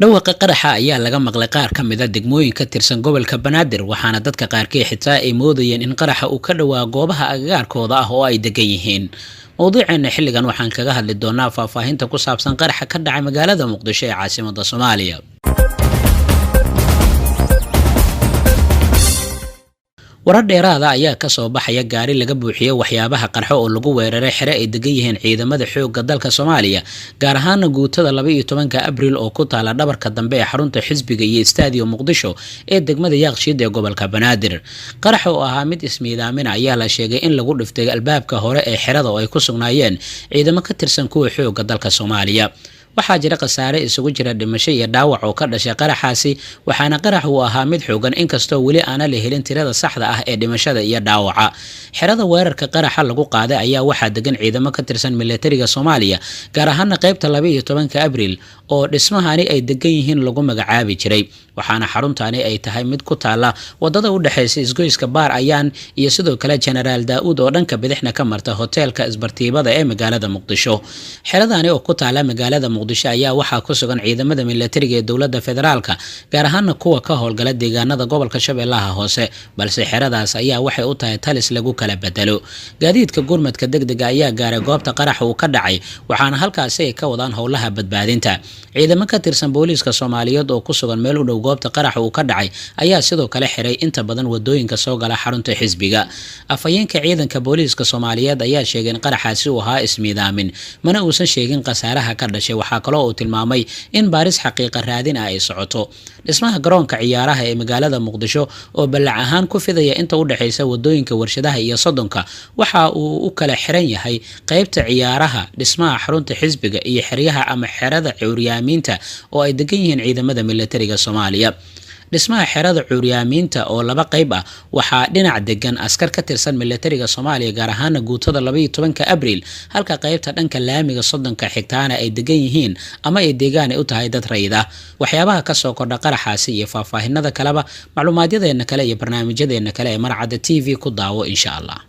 dhawaaqa qaraxa ayaa laga maqlay qaar ka mid ah degmooyin ka tirsan gobolka Banaadir waxaana dadka qaarkii xitaa ay moodayeen in qaraxa uu ka dhawaa goobaha agagaarkooda ah oo ay degan yihiin. mowduuceena xilligan waxaan kaga hadli doonaa faahfaahinta ku saabsan qaraxa ka dhacay magaalada Muqdisho ee caasimadda Soomaaliya. warar dheeraada ayaa ka soo baxaya gaari laga buuxiyay waxyaabaha qarxo oo lagu weeraray xire ay degan yihiin ciidamada xoogga dalka Soomaaliya gaar ahaan guutada 12 Abriil oo ku taala dhabarka dambe ee xarunta xisbiga iyo Stadium Muqdisho ee degmada Yaaqshiid ee gobolka Banaadir. qaraxa oo ahaa mid ismiidaamin ayaa la sheegay in lagu dhiftay albaabka hore ee xirada oo ay ku sugnaayeen ciidamo ka tirsan kuwa xoogga dalka Soomaaliya. waxaa jira khasaare isugu jira dhimasho iyo dhaawac oo ka dhashay qaraxaasi waxaana qarax uu ahaa mid xoogan inkastoo weli aan la helin tirada saxda ah ee dhimashada iyo dhaawaca. xirada weerarka qaraxa lagu qaaday ayaa waxaa degan ciidamo ka tirsan militariga Soomaaliya gaar ahaan qaybta 12 Abriil oo dhismahani ay degan yihiin lagu magacaabi jiray waxaana xaruntani ay tahay mid ku taala wadada u dhaxaysa isgoyska Baar Ayaan iyo sidoo kale General Daawud oo dhanka bidixna ka marta hoteelka isbartiibada ee magaalada Muqdisho. xiradani oo ku taala magaalada Muqdisho ayaa waxaa ku sugan ciidamada militariga ee dowladda federaalka gaar ahaan kuwa ka howlgala deegaanada gobolka Shabeellaha Hoose balse xiradaas ayaa waxay u tahay talis lagu kala bedelo. gaadiidka gurmadka degdega ayaa gaaray goobta qarax uu ka dhacay waxaana halkaas ay ka wadaan howlaha badbaadinta. ciidamo ka tirsan booliiska Soomaaliyeed oo ku sugan meel u dhow goobta qarax uu ka dhacay ayaa sidoo kale xiray inta badan wadooyinka soo gala xarunta xisbiga. afayeenka ciidanka booliiska Soomaaliyeed ayaa sheegay in qaraxaasi uu ahaa ismiidaamin mana uusan sheegin khasaaraha ka dhashay. waxaa kaloo uu tilmaamay in baaris xaqiiqa raadin ay socoto. dhismaha garoonka ciyaaraha ee magaalada Muqdisho oo ballac ahaan ku fidaya inta u dhaxaysa wadooyinka warshadaha iyo Sodonka waxa uu u kala xiran yahay qaybta ciyaaraha dhismaha xarunta xisbiga iyo xeryaha ama xerada cuuryaamiinta oo ay degan yihiin ciidamada militariga Soomaaliya. dhismaha xerada cuuryaamiinta oo laba qayb ah waxaa dhinac degan askar ka tirsan militariga Soomaaliya gaar ahaan guutada 12 Abriil halka qaybta dhanka laamiga Sodonka xigtaana ay degan yihiin ama ay deegaan u tahay dad rayid ah. waxyaabaha ka soo kordha qaraxaasi iyo faahfaahinada kaleba macluumaadyadeenna kale iyo barnaamijyadeena kale ee Marcadda TV ku daawo insha Allah.